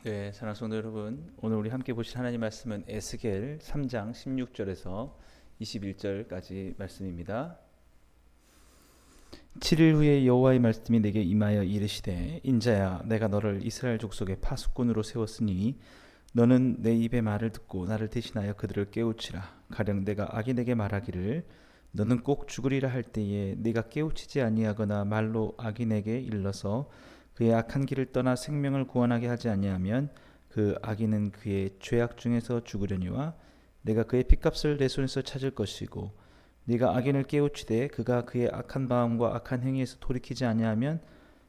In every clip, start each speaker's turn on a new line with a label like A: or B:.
A: 네, 사랑하는 성도 여러분, 오늘 우리 함께 보실 하나님 말씀은 에스겔 3장 16절에서 21절까지 말씀입니다. 7일 후에 여호와의 말씀이 내게 임하여 이르시되, 인자야, 내가 너를 이스라엘 족속의 파수꾼으로 세웠으니 너는 내 입의 말을 듣고 나를 대신하여 그들을 깨우치라. 가령 내가 악인에게 말하기를 너는 꼭 죽으리라 할 때에 네가 깨우치지 아니하거나 말로 악인에게 일러서 그의 악한 길을 떠나 생명을 구원하게 하지 아니하면 그 악인은 그의 죄악 중에서 죽으려니와 내가 그의 핏값을 내 손에서 찾을 것이고, 네가 악인을 깨우치되 그가 그의 악한 마음과 악한 행위에서 돌이키지 아니하면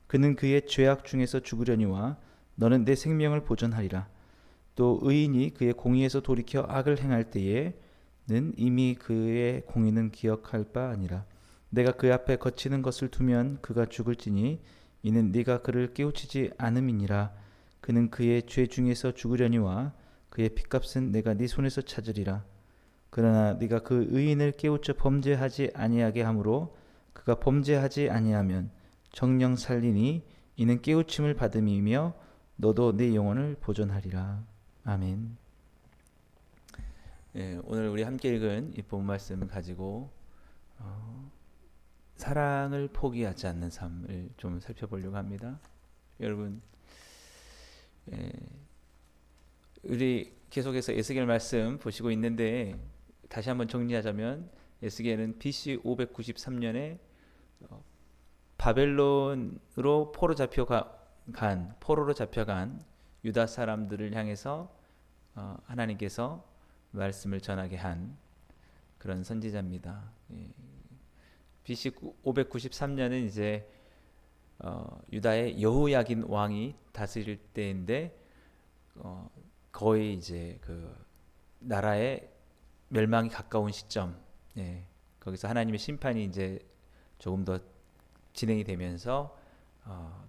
A: 그는 그의 죄악 중에서 죽으려니와 너는 내 생명을 보존하리라. 또 의인이 그의 공의에서 돌이켜 악을 행할 때에는 이미 그의 공의는 기억할 바 아니라 내가 그 앞에 거치는 것을 두면 그가 죽을지니 이는 네가 그를 깨우치지 않음이니라. 그는 그의 죄 중에서 죽으려니와 그의 핏값은 내가 네 손에서 찾으리라. 그러나 네가 그 의인을 깨우쳐 범죄하지 아니하게 하므로 그가 범죄하지 아니하면 정령 살리니 이는 깨우침을 받음이며 너도 네 영혼을 보존하리라. 아멘. 예, 오늘 우리 함께 읽은 이 본 말씀을 가지고 사랑을 포기하지 않는 삶을 좀 살펴보려고 합니다. 여러분, 예, 우리 계속해서 에스겔 말씀 보시고 있는데 다시 한번 정리하자면 에스겔은 BC 593년에 바벨론으로 포로로 잡혀간 유다 사람들을 향해서 하나님께서 말씀을 전하게 한 그런 선지자입니다. BC 593년은 이제 유다의 여호야긴 왕이 다스릴 때인데 거의 이제 그 나라의 멸망이 가까운 시점. 거기서 하나님의 심판이 이제 조금 더 진행이 되면서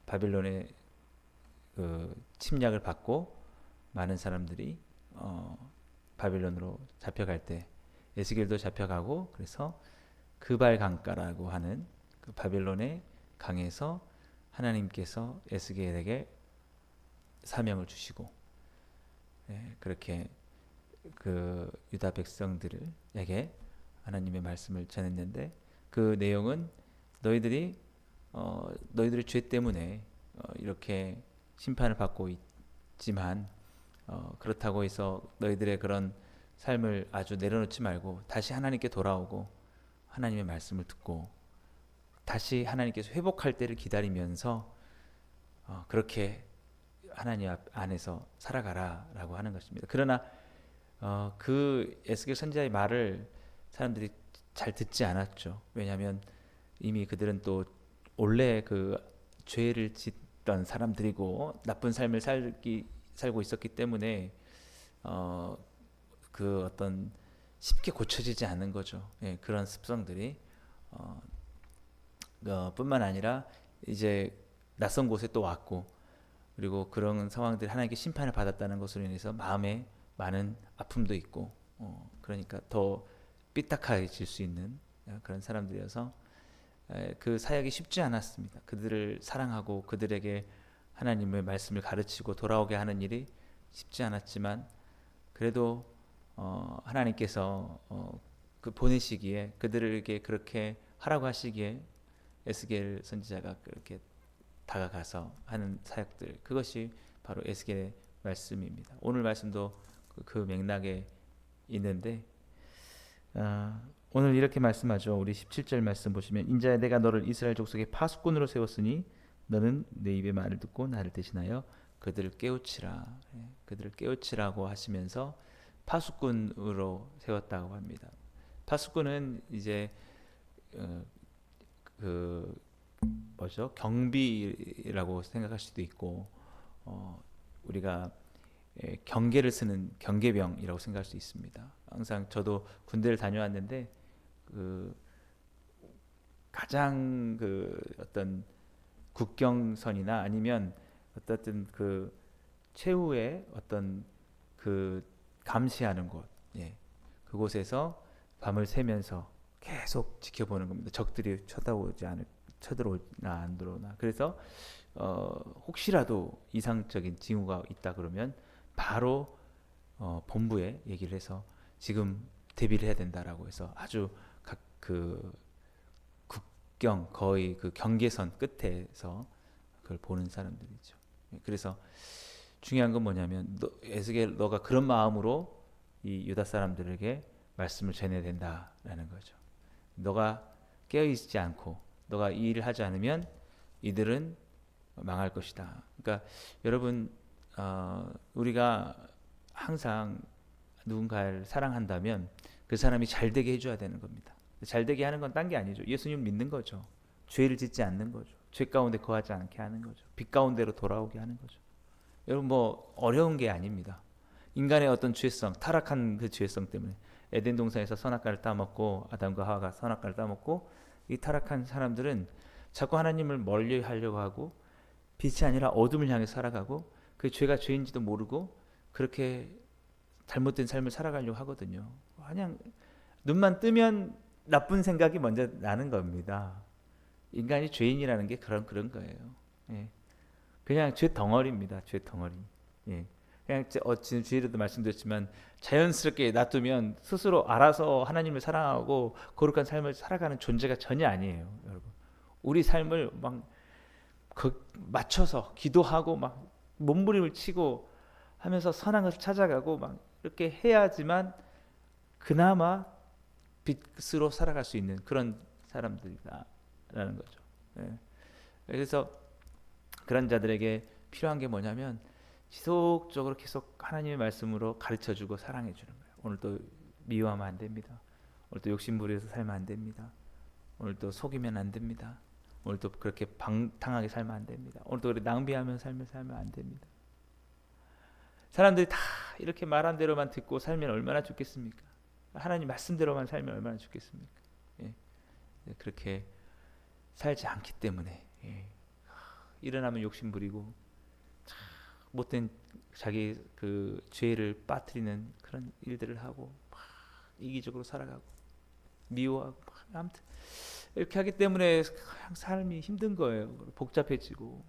A: 바빌론의 그 침략을 받고 많은 사람들이 바빌론으로 잡혀갈 때 에스겔도 잡혀가고, 그래서 그발 강가라고 하는 그 바빌론의 강에서 하나님께서 에스겔에게 사명을 주시고, 그렇게 그 유다 백성들에게 하나님의 말씀을 전했는데, 그 내용은 너희들의 죄 때문에 이렇게 심판을 받고 있지만 그렇다고 해서 너희들의 그런 삶을 아주 내려놓지 말고 다시 하나님께 돌아오고 하나님의 말씀을 듣고 다시 하나님께서 회복할 때를 기다리면서 그렇게 하나님 안에서 살아가라라고 하는 것입니다. 그러나 그 에스겔 선지자의 말을 사람들이 잘 듣지 않았죠. 왜냐하면 이미 그들은 또 원래 그 죄를 짓던 사람들이고 나쁜 삶을 살고 있었기 때문에 그 어떤 쉽게 고쳐지지 않는 거죠. 그런 습성들이 뿐만 아니라 이제 낯선 곳에 또 왔고, 그리고 그런 상황들이 하나님께 심판을 받았다는 것으로 인해서 마음에 많은 아픔도 있고, 그러니까 더 삐딱해질 수 있는 그런 사람들이어서 그 사역이 쉽지 않았습니다. 그들을 사랑하고 그들에게 하나님의 말씀을 가르치고 돌아오게 하는 일이 쉽지 않았지만, 그래도 하나님께서 그 보내시기에, 그들에게 그렇게 하라고 하시기에 에스겔 선지자가 그렇게 다가가서 하는 사역들, 그것이 바로 에스겔의 말씀입니다. 오늘 말씀도 그 맥락에 있는데 오늘 이렇게 말씀하죠. 우리 17절 말씀 보시면, 인자야, 내가 너를 이스라엘 족속의 파수꾼으로 세웠으니 너는 내 입의 말을 듣고 나를 대신하여 그들을 깨우치라. 그들을 깨우치라고 하시면서 파수꾼으로 세웠다고 합니다. 파수꾼은 이제 그 뭐죠? 경비라고 생각할 수도 있고, 우리가 경계를 쓰는 경계병이라고 생각할 수 있습니다. 항상 저도 군대를 다녀왔는데 그 가장 그 어떤 국경선이나 아니면 어떤 그 최후의 어떤 그 감시하는 곳, 그곳에서 밤을 새면서 계속 지켜보는 겁니다. 적들이 쳐다오지 않을 쳐들어오나 안 들어오나. 그래서 혹시라도 이상적인 징후가 있다 그러면 바로 본부에 얘기를 해서 지금 대비를 해야 된다라고 해서 아주 그 국경 거의 그 경계선 끝에서 그걸 보는 사람들이죠. 그래서 중요한 건 뭐냐면 에스겔 너가 그런 마음으로 이 유다 사람들에게 말씀을 전해야 된다라는 거죠. 너가 깨어 있지 않고 너가 이 일을 하지 않으면 이들은 망할 것이다. 그러니까 여러분 우리가 항상 누군가를 사랑한다면 그 사람이 잘 되게 해줘야 되는 겁니다. 잘 되게 하는 건 딴 게 아니죠. 예수님 믿는 거죠. 죄를 짓지 않는 거죠. 죄 가운데 거하지 않게 하는 거죠. 빛 가운데로 돌아오게 하는 거죠. 여러분 뭐 어려운 게 아닙니다. 인간의 어떤 죄성, 타락한 그 죄성 때문에 에덴 동산에서 선악과를 따먹고 아담과 하와가 선악과를 따먹고 이 타락한 사람들은 자꾸 하나님을 멀리 하려고 하고 빛이 아니라 어둠을 향해 살아가고 그 죄가 죄인지도 모르고 그렇게 잘못된 삶을 살아가려고 하거든요. 그냥 눈만 뜨면 나쁜 생각이 먼저 나는 겁니다. 인간이 죄인이라는 게 그런 거예요. 예. 그냥 죄 덩어리입니다. 죄 덩어리. 예. 그냥 지금 주일에도 말씀드렸지만 자연스럽게 놔두면 스스로 알아서 하나님을 사랑하고 거룩한 삶을 살아가는 존재가 전혀 아니에요, 여러분. 우리 삶을 막 맞춰서 기도하고 막 몸부림을 치고 하면서 선한 것을 찾아가고 막 이렇게 해야지만 그나마 빛으로 살아갈 수 있는 그런 사람들이다라는 거죠. 예. 그래서 그런 자들에게 필요한 게 뭐냐면 지속적으로 계속 하나님의 말씀으로 가르쳐주고 사랑해주는 거예요. 오늘도 미워하면 안 됩니다. 오늘도 욕심부려서 살면 안 됩니다. 오늘도 속이면 안 됩니다. 오늘도 그렇게 방탕하게 살면 안 됩니다. 오늘도 낭비하면 살면 안 됩니다. 사람들이 다 이렇게 말한 대로만 듣고 살면 얼마나 좋겠습니까? 하나님 말씀대로만 살면 얼마나 좋겠습니까? 예. 그렇게 살지 않기 때문에 일어나면 욕심 부리고 못된 자기 그 죄를 빠뜨리는 그런 일들을 하고 막 이기적으로 살아가고 미워하고 아무튼 이렇게 하기 때문에 삶이 힘든 거예요. 복잡해지고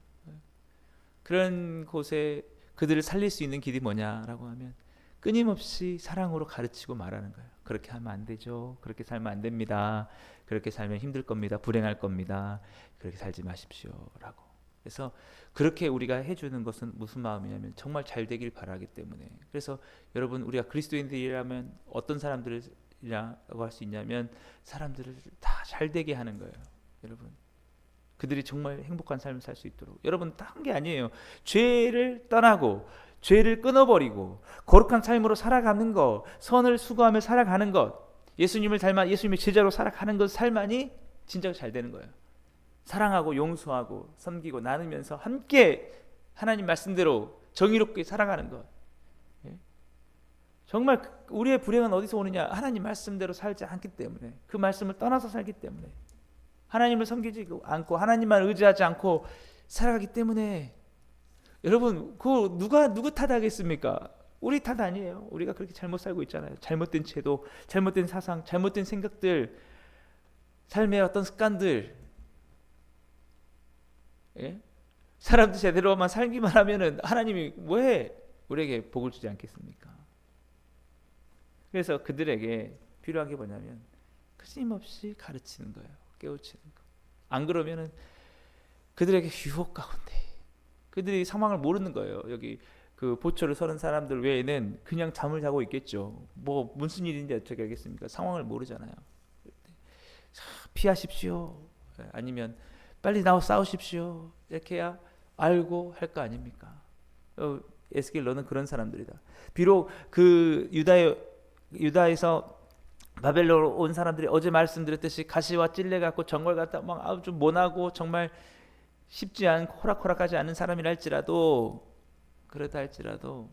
A: 그런 곳에 그들을 살릴 수 있는 길이 뭐냐라고 하면 끊임없이 사랑으로 가르치고 말하는 거예요. 그렇게 하면 안 되죠. 그렇게 살면 안 됩니다. 그렇게 살면 힘들 겁니다. 불행할 겁니다. 그렇게 살지 마십시오라고. 그래서 그렇게 우리가 해주는 것은 무슨 마음이냐면 정말 잘 되길 바라기 때문에. 그래서 여러분 우리가 그리스도인들이라면 어떤 사람들이라고 할 수 있냐면 사람들을 다 잘 되게 하는 거예요. 여러분 그들이 정말 행복한 삶을 살 수 있도록. 여러분 딴 게 아니에요. 죄를 떠나고 죄를 끊어버리고 거룩한 삶으로 살아가는 것, 선을 수고하며 살아가는 것, 예수님을 닮아 예수님의 제자로 살아가는 것 삶만이 진짜 잘 되는 거예요. 사랑하고 용서하고 섬기고 나누면서 함께 하나님 말씀대로 정의롭게 살아가는 것. 정말 우리의 불행은 어디서 오느냐? 하나님 말씀대로 살지 않기 때문에, 그 말씀을 떠나서 살기 때문에, 하나님을 섬기지 않고 하나님만 의지하지 않고 살아가기 때문에. 여러분 그 누구 탓하겠습니까? 우리 탓 아니에요. 우리가 그렇게 잘못 살고 있잖아요. 잘못된 제도, 잘못된 사상, 잘못된 생각들, 삶의 어떤 습관들. 예? 사람들 제대로만 살기만 하면은 하나님이 왜 우리에게 복을 주지 않겠습니까? 그래서 그들에게 필요한 게 뭐냐면 끊임없이 가르치는 거예요. 깨우치는 거. 안 그러면은 그들에게 유혹 가운데 그들이 상황을 모르는 거예요. 여기 그 보초를 서는 사람들 외에는 그냥 잠을 자고 있겠죠. 뭐 무슨 일인지 어떻게 알겠습니까? 상황을 모르잖아요. 피하십시오. 아니면 빨리 나와 싸우십시오. 이렇게 해야 알고 할 거 아닙니까? 에스겔 너는 그런 사람들이다. 비록 그 유다에서 바벨론으로 온 사람들이 어제 말씀드렸듯이 가시와 찔레 갖고 정글 갖다 막 아주 모나고 정말 쉽지 않고 호락호락하지 않은 사람이라 할지라도, 그러다 할지라도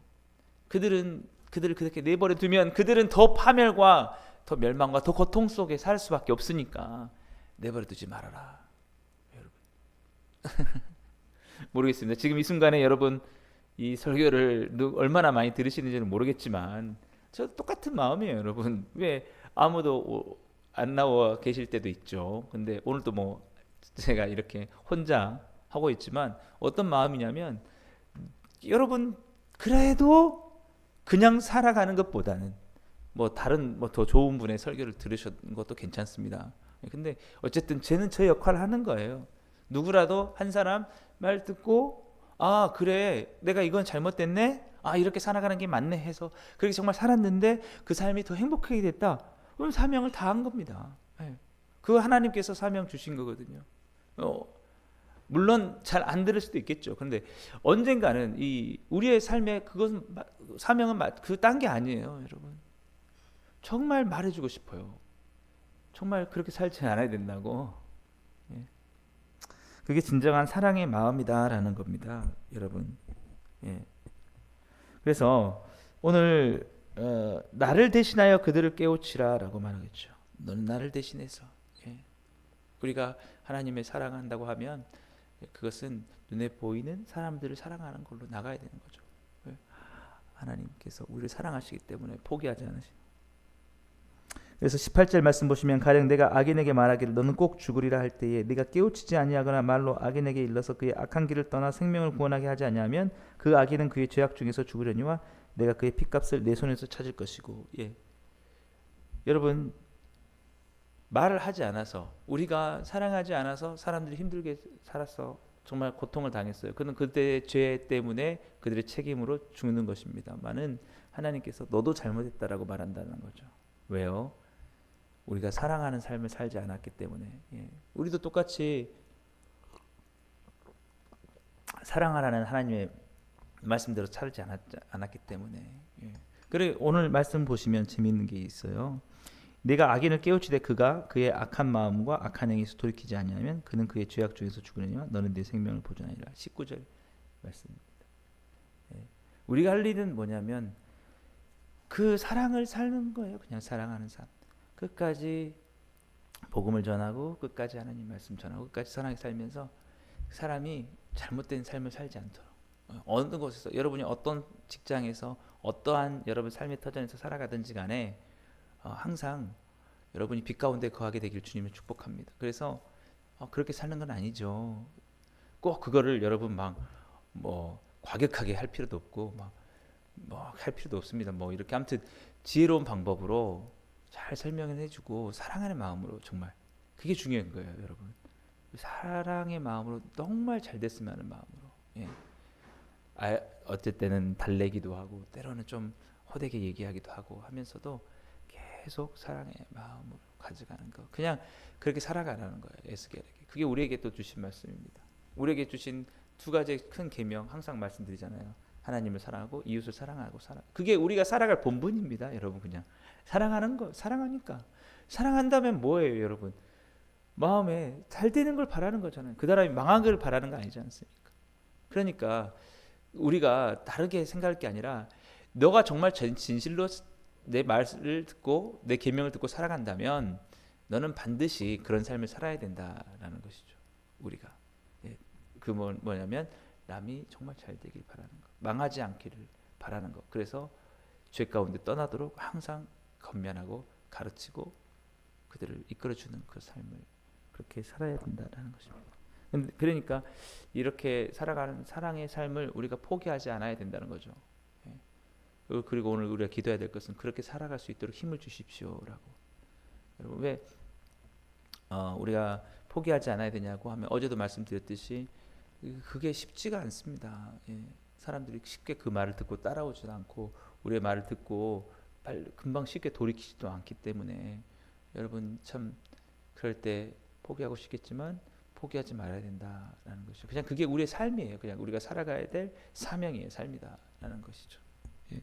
A: 그들을 그렇게 내버려 두면 그들은 더 파멸과 더 멸망과 더 고통 속에 살 수밖에 없으니까 내버려 두지 말아라. 여러분 모르겠습니다. 지금 이 순간에 여러분 이 설교를 얼마나 많이 들으시는지는 모르겠지만 저 똑같은 마음이에요. 여러분 왜 아무도 안 나와 계실 때도 있죠. 근데 오늘도 뭐 제가 이렇게 혼자 하고 있지만 어떤 마음이냐면 여러분 그래도 그냥 살아가는 것보다는 뭐 다른 뭐 더 좋은 분의 설교를 들으신 것도 괜찮습니다. 근데 어쨌든 쟤는 저 역할을 하는 거예요. 누구라도 한 사람 말 듣고 아 그래 내가 이건 잘못됐네 아 이렇게 살아가는 게 맞네 해서 그렇게 정말 살았는데 그 삶이 더 행복하게 됐다. 그럼 사명을 다한 겁니다. 예. 그거 하나님께서 사명 주신 거거든요. 물론 잘 안 들을 수도 있겠죠. 그런데 언젠가는 이 우리의 삶에 그것은 사명은 그 딴 게 아니에요, 여러분. 정말 말해주고 싶어요. 정말 그렇게 살지 않아야 된다고. 예. 그게 진정한 사랑의 마음이다라는 겁니다, 여러분. 예. 그래서 오늘 나를 대신하여 그들을 깨우치라라고 말하겠죠. 너는 나를 대신해서. 예. 우리가 하나님의 사랑한다고 하면 그것은 눈에 보이는 사람들을 사랑하는 걸로 나가야 되는 거죠. 예. 하나님께서 우리를 사랑하시기 때문에 포기하지 않으십니다. 그래서 18절 말씀 보시면 가령 내가 악인에게 말하기를 너는 꼭 죽으리라 할 때에 네가 깨우치지 아니하거나 말로 악인에게 일러서 그의 악한 길을 떠나 생명을 구원하게 하지 아니하면 그 악인은 그의 죄악 중에서 죽으려니와 내가 그의 핏값을 내 손에서 찾을 것이고. 예. 여러분 말을 하지 않아서 우리가 사랑하지 않아서 사람들이 힘들게 살았어. 정말 고통을 당했어요. 그는 그때의 죄 때문에 그들의 책임으로 죽는 것입니다만은 하나님께서 너도 잘못했다라고 말한다는 거죠. 왜요? 우리가 사랑하는 삶을 살지 않았기 때문에. 예. 우리도 똑같이 사랑하라는 하나님의 말씀대로 살지 않았기 때문에. 예. 그래 오늘 말씀 보시면 재미있는 게 있어요. 내가 악인을 깨우치되 그가 그의 악한 마음과 악한 행위에서 돌이키지 아니하면 그는 그의 죄악 중에서 죽으려니와 너는 내 생명을 보존하리라. 19절 말씀입니다. 예. 우리가 할 일은 뭐냐면 그 사랑을 사는 거예요. 그냥 사랑하는 삶. 끝까지 복음을 전하고 끝까지 하나님 말씀 전하고 끝까지 선하게 살면서 사람이 잘못된 삶을 살지 않도록 어느 곳에서 여러분이 어떤 직장에서 어떠한 여러분 삶의 터전에서 살아가든지 간에 항상 여러분이 빛 가운데 거하게 되길 주님을 축복합니다. 그래서 그렇게 사는 건 아니죠. 꼭 그거를 여러분 막 뭐 과격하게 할 필요도 없고 막 뭐 할 필요도 없습니다. 뭐 이렇게 아무튼 지혜로운 방법으로 잘 설명을 해주고 사랑하는 마음으로 정말 그게 중요한 거예요, 여러분. 사랑의 마음으로 정말 잘 됐으면 하는 마음으로. 예. 어쩔 때는 달래기도 하고 때로는 좀 호되게 얘기하기도 하고 하면서도 계속 사랑의 마음으로 가져가는 거. 그냥 그렇게 살아가라는 거예요, 에스겔에게. 그게 우리에게 또 주신 말씀입니다. 우리에게 주신 두 가지 큰 계명 항상 말씀드리잖아요. 하나님을 사랑하고 이웃을 사랑하고 그게 우리가 살아갈 본분입니다, 여러분. 그냥 사랑하는 거, 사랑하니까. 사랑한다면 뭐예요, 여러분? 마음에 잘 되는 걸 바라는 거잖아요. 그 사람이 망하기를 바라는 거 아니지 않습니까? 그러니까 우리가 다르게 생각할 게 아니라 너가 정말 진실로 내 말을 듣고 내 계명을 듣고 살아간다면 너는 반드시 그런 삶을 살아야 된다라는 것이죠. 우리가 그 뭐냐면 남이 정말 잘 되길 바라는 것, 망하지 않기를 바라는 것. 그래서 죄 가운데 떠나도록 항상 건면하고 가르치고 그들을 이끌어주는 그 삶을 그렇게 살아야 된다라는 것입니다. 그러니까 이렇게 살아가는 사랑의 삶을 우리가 포기하지 않아야 된다는 거죠. 그리고 오늘 우리가 기도해야 될 것은 그렇게 살아갈 수 있도록 힘을 주십시오라고. 여러분 왜 우리가 포기하지 않아야 되냐고 하면 어제도 말씀드렸듯이 그게 쉽지가 않습니다. 예. 사람들이 쉽게 그 말을 듣고 따라오지도 않고 우리의 말을 듣고 금방 쉽게 돌이키지도 않기 때문에 여러분 참 그럴 때 포기하고 싶겠지만 포기하지 말아야 된다라는 것이죠. 그냥 그게 우리의 삶이에요. 그냥 우리가 살아가야 될 사명이에요. 삶이다라는 것이죠. 예.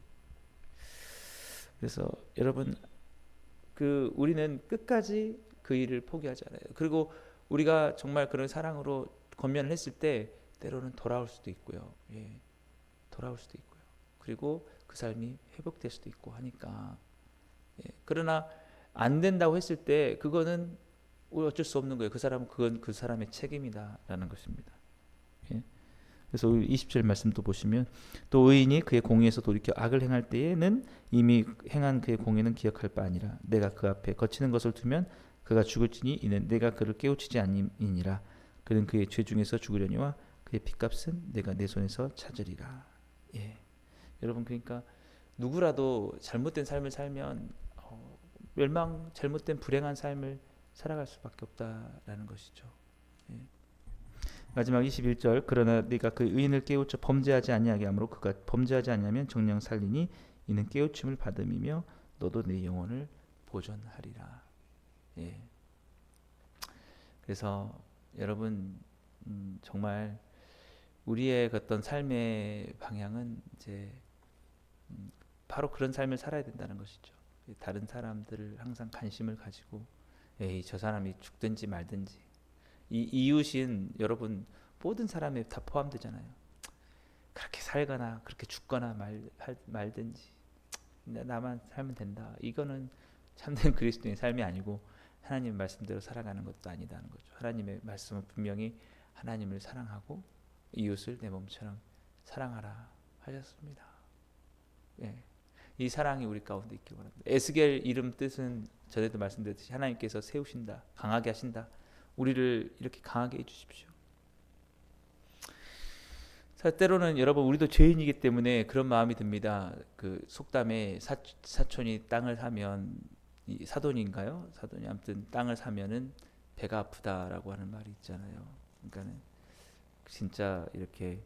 A: 그래서 여러분 우리는 끝까지 그 일을 포기하지 않아요. 그리고 우리가 정말 그런 사랑으로 권면을 했을 때 때로는 돌아올 수도 있고요. 예. 돌아올 수도 있고요. 그리고 그 삶이 회복될 수도 있고 하니까. 예. 그러나 안 된다고 했을 때 그거는 어쩔 수 없는 거예요. 그건 그 사람의 책임이다라는 것입니다. 예. 그래서 20절 말씀도 보시면 또 의인이 그의 공의에서 돌이켜 악을 행할 때에는 이미 행한 그의 공의는 기억할 바 아니라 내가 그 앞에 거치는 것을 두면 그가 죽을지니 이는 내가 그를 깨우치지 아니니라. 그는 그의 죄 중에서 죽으려니와 그의 핏값은 내가 내 손에서 찾으리라. 예, 여러분, 그러니까 누구라도 잘못된 삶을 살면 멸망, 잘못된 불행한 삶을 살아갈 수밖에 없다라는 것이죠. 예. 마지막 21절, 그러나 네가 그 의인을 깨우쳐 범죄하지 아니하게 하므로 그가 범죄하지 아니하면 정녕 살리니 이는 깨우침을 받음이며 너도 내 영혼을 보존하리라. 예. 그래서 여러분, 정말 우리의 어떤 삶의 방향은 이제 바로 그런 삶을 살아야 된다는 것이죠. 다른 사람들을 항상 관심을 가지고, 에이, 저 사람이 죽든지 말든지. 이 이웃인 여러분 모든 사람에 다 포함되잖아요. 그렇게 살거나 그렇게 죽거나 말든지 나만 살면 된다. 이거는 참된 그리스도인의 삶이 아니고 하나님의 말씀대로 살아가는 것도 아니다는 거죠. 하나님의 말씀은 분명히 하나님을 사랑하고 이웃을 내 몸처럼 사랑하라 하셨습니다. 예. 이 사랑이 우리 가운데 있기를 바랍니다. 에스겔 이름 뜻은 전에도 말씀드렸듯이 하나님께서 세우신다, 강하게 하신다. 우리를 이렇게 강하게 해주십시오. 때로는 여러분, 우리도 죄인이기 때문에 그런 마음이 듭니다. 그 속담에 사촌이 땅을 사면, 이 사돈인가요? 사돈이 아무튼 땅을 사면은 배가 아프다라고 하는 말이 있잖아요. 그러니까는 진짜 이렇게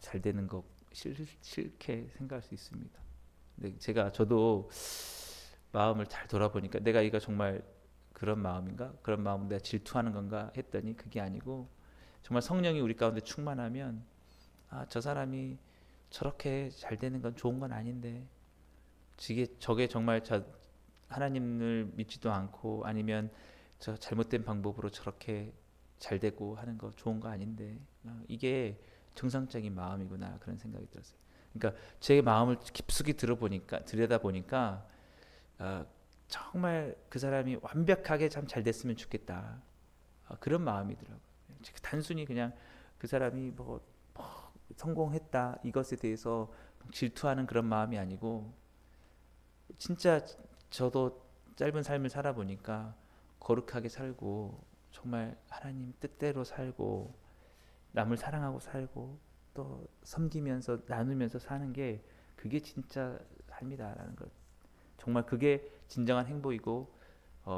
A: 잘 되는 거 싫게 생각할 수 있습니다. 근데 저도 마음을 잘 돌아보니까 내가 이거 정말 그런 마음인가? 그런 마음은 내가 질투하는 건가 했더니 그게 아니고, 정말 성령이 우리 가운데 충만하면 저 사람이 저렇게 잘 되는 건 좋은 건 아닌데, 저게 정말 하나님을 믿지도 않고 아니면 저 잘못된 방법으로 저렇게 잘 되고 하는 거 좋은 거 아닌데, 이게 정상적인 마음이구나, 그런 생각이 들었어요. 그러니까 제 마음을 깊숙이 들여다보니까 정말 그 사람이 완벽하게 참 잘 됐으면 좋겠다, 그런 마음이더라고요. 단순히 그냥 그 사람이 뭐 성공했다 이것에 대해서 질투하는 그런 마음이 아니고, 진짜 저도 짧은 삶을 살아보니까 거룩하게 살고 정말 하나님 뜻대로 살고 남을 사랑하고 살고 또 섬기면서 나누면서 사는 게, 그게 진짜 삶이다라는 것, 정말 그게 진정한 행복이고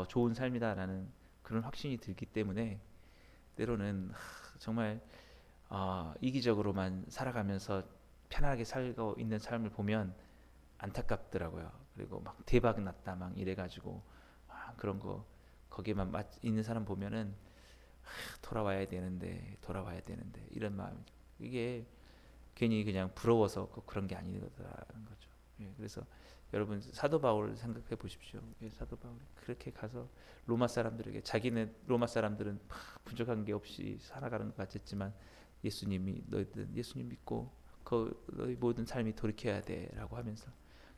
A: 좋은 삶이다라는 그런 확신이 들기 때문에, 때로는 정말 이기적으로만 살아가면서 편하게 살고 있는 삶을 보면 안타깝더라고요. 그리고 막 대박 났다 막 이래가지고 그런 거 거기에만 있는 사람 보면은 돌아와야 되는데 이런 마음, 이게 괜히 그냥 부러워서 그런 게 아니더라는 거죠. 예, 그래서 여러분, 사도 바울 생각해 보십시오. 예, 사도 바울이 그렇게 가서 로마 사람들에게, 자기는 로마 사람들은 부족한 게 없이 살아가는 것 같았지만 너희들 예수님 믿고 너희 모든 삶이 돌이켜야 돼라고 하면서,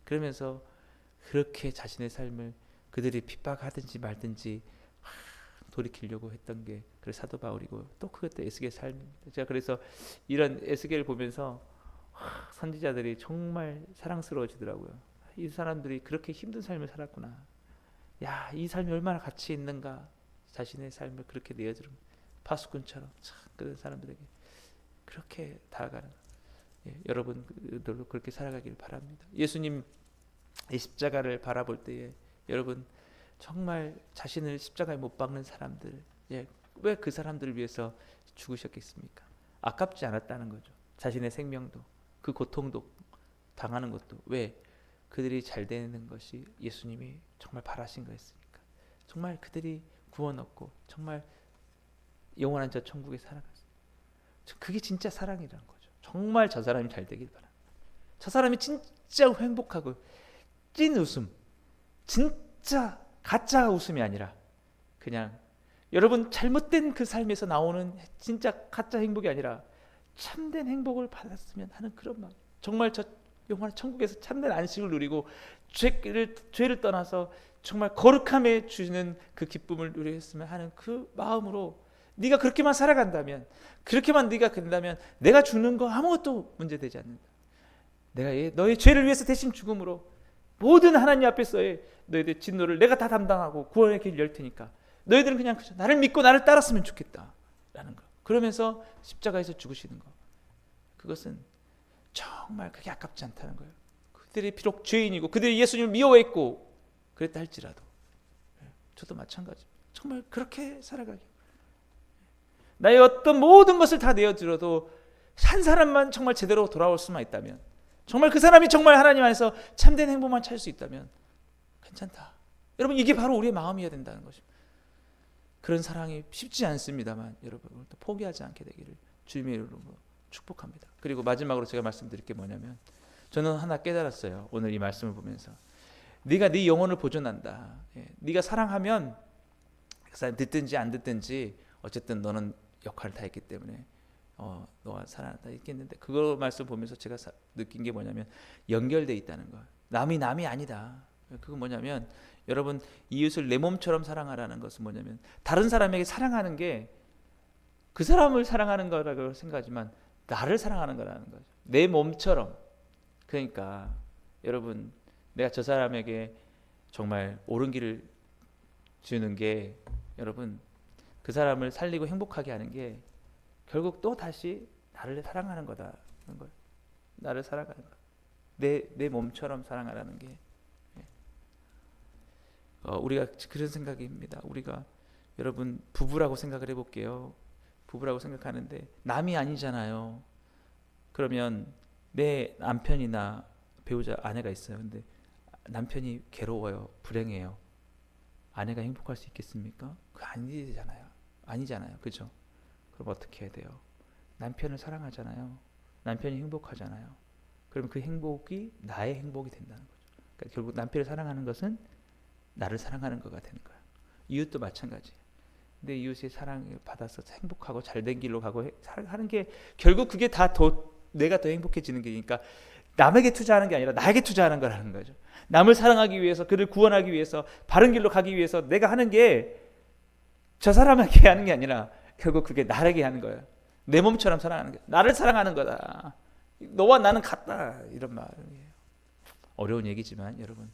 A: 그러면서 그렇게 자신의 삶을 그들이 핍박하든지 말든지 돌이키려고 했던 게 그 사도 바울이고, 또 그것도 에스겔 삶입니다. 제가 그래서 이런 에스겔을 보면서 선지자들이 정말 사랑스러워지더라고요. 이 사람들이 그렇게 힘든 삶을 살았구나. 야, 이 삶이 얼마나 가치 있는가. 자신의 삶을 그렇게 내어주는 파수꾼처럼 참 그런 사람들에게 그렇게 다가가는, 여러분들도 그렇게 살아가길 바랍니다. 예수님 이 십자가를 바라볼 때에 여러분, 정말 자신을 십자가에 못 박는 사람들, 왜 그 사람들을 위해서 죽으셨겠습니까? 아깝지 않았다는 거죠. 자신의 생명도, 그 고통도 당하는 것도, 왜? 그들이 잘 되는 것이 예수님이 정말 바라신 거였으니까. 정말 그들이 구원 얻고 정말 영원한 저 천국에 살아갔어요. 그게 진짜 사랑이라는 거죠. 정말 저 사람이 잘 되길 바랍니다. 저 사람이 진짜 행복하고 찐 웃음, 진짜 가짜 웃음이 아니라 그냥 여러분 잘못된 그 삶에서 나오는 진짜 가짜 행복이 아니라 참된 행복을 받았으면 하는 그런 마음. 정말 저 영원한 천국에서 참된 안식을 누리고 죄를 떠나서 정말 거룩함에 주시는 그 기쁨을 누렸으면 하는 그 마음으로, 네가 그렇게만 살아간다면, 그렇게만 네가 된다면 내가 죽는 거 아무것도 문제되지 않는다. 내가 너의 죄를 위해서 대신 죽음으로 모든 하나님 앞에서의 너희들 진노를 내가 다 담당하고 구원의 길을 열 테니까 너희들은 그냥 나를 믿고 나를 따랐으면 좋겠다라는 거. 그러면서 십자가에서 죽으시는 거. 그것은 정말 그게 아깝지 않다는 거예요. 그들이 비록 죄인이고 그들이 예수님을 미워했고 그랬다 할지라도 저도 마찬가지. 정말 그렇게 살아가기. 나의 어떤 모든 것을 다 내어드려도 한 사람만 정말 제대로 돌아올 수만 있다면, 정말 그 사람이 정말 하나님 안에서 참된 행복만 찾을 수 있다면 괜찮다. 여러분, 이게 바로 우리의 마음이어야 된다는 것입니다. 그런 사랑이 쉽지 않습니다만 여러분 오늘도 포기하지 않게 되기를 주님의 이름으로 축복합니다. 그리고 마지막으로 제가 말씀드릴 게 뭐냐면, 저는 하나 깨달았어요. 오늘 이 말씀을 보면서 네가 네 영혼을 보존한다. 네가 사랑하면 그 사람 듣든지 안 듣든지 어쨌든 너는 역할을 다 했기 때문에 너가 사랑한다 했겠는데, 그거 말씀 보면서 제가 느낀 게 뭐냐면 연결돼 있다는 거예요. 남이 아니다. 그건 뭐냐면 여러분, 이웃을 내 몸처럼 사랑하라는 것은 뭐냐면 다른 사람에게 사랑하는 게 그 사람을 사랑하는 거라고 생각하지만 나를 사랑하는 거라는 거죠. 내 몸처럼. 그러니까 여러분, 내가 저 사람에게 정말 옳은 길을 주는 게 여러분 그 사람을 살리고 행복하게 하는 게 결국 또 다시 나를 사랑하는 거다는 거예요. 나를 사랑하는 거. 내 몸처럼 사랑하라는 게 우리가 그런 생각입니다. 우리가 여러분 부부라고 생각을 해볼게요. 부부라고 생각하는데 남이 아니잖아요. 그러면 내 남편이나 배우자 아내가 있어요. 근데 남편이 괴로워요. 불행해요. 아내가 행복할 수 있겠습니까? 그거 아니잖아요. 그죠? 그럼 어떻게 해야 돼요? 남편을 사랑하잖아요. 남편이 행복하잖아요. 그러면 그 행복이 나의 행복이 된다는 거죠. 그러니까 결국 남편을 사랑하는 것은 나를 사랑하는 거가 되는 거예요. 이웃도 마찬가지예요. 내 이웃의 사랑을 받아서 행복하고 잘된 길로 가고 하는 게 결국 그게 다 내가 더 행복해지는 게니까 남에게 투자하는 게 아니라 나에게 투자하는 거라는 거죠. 남을 사랑하기 위해서, 그를 구원하기 위해서, 바른 길로 가기 위해서 내가 하는 게 저 사람에게 하는 게 아니라 결국 그게 나에게 하는 거예요. 내 몸처럼 사랑하는 게 나를 사랑하는 거다. 너와 나는 같다. 이런 말이에요. 어려운 얘기지만 여러분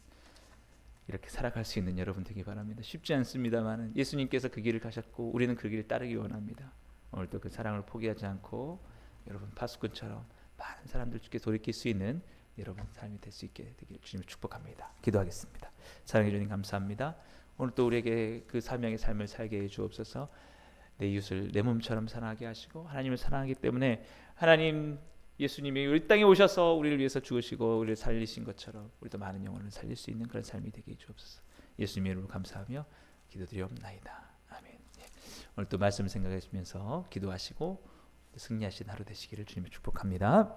A: 이렇게 살아갈 수 있는 여러분 되기 바랍니다. 쉽지 않습니다만 예수님께서 그 길을 가셨고 우리는 그 길을 따르기 원합니다. 오늘도 그 사랑을 포기하지 않고 여러분 파수꾼처럼 많은 사람들 주께 돌이킬 수 있는 여러분 삶이 될 수 있게 되기를 주님을 축복합니다. 기도하겠습니다. 사랑해 주님 감사합니다. 오늘 또 우리에게 그 사명의 삶을 살게 해 주옵소서. 내 이웃을 내 몸처럼 사랑하게 하시고 하나님을 사랑하기 때문에 하나님 예수님이 우리 땅에 오셔서 우리를 위해서 죽으시고 우리를 살리신 것처럼 우리도 많은 영혼을 살릴 수 있는 그런 삶이 되게 해 주옵소서. 예수님의 이름으로 감사하며 기도드리옵나이다. 아멘. 오늘 또 말씀 생각하시면서 기도하시고 승리하신 하루 되시기를 주님을 축복합니다.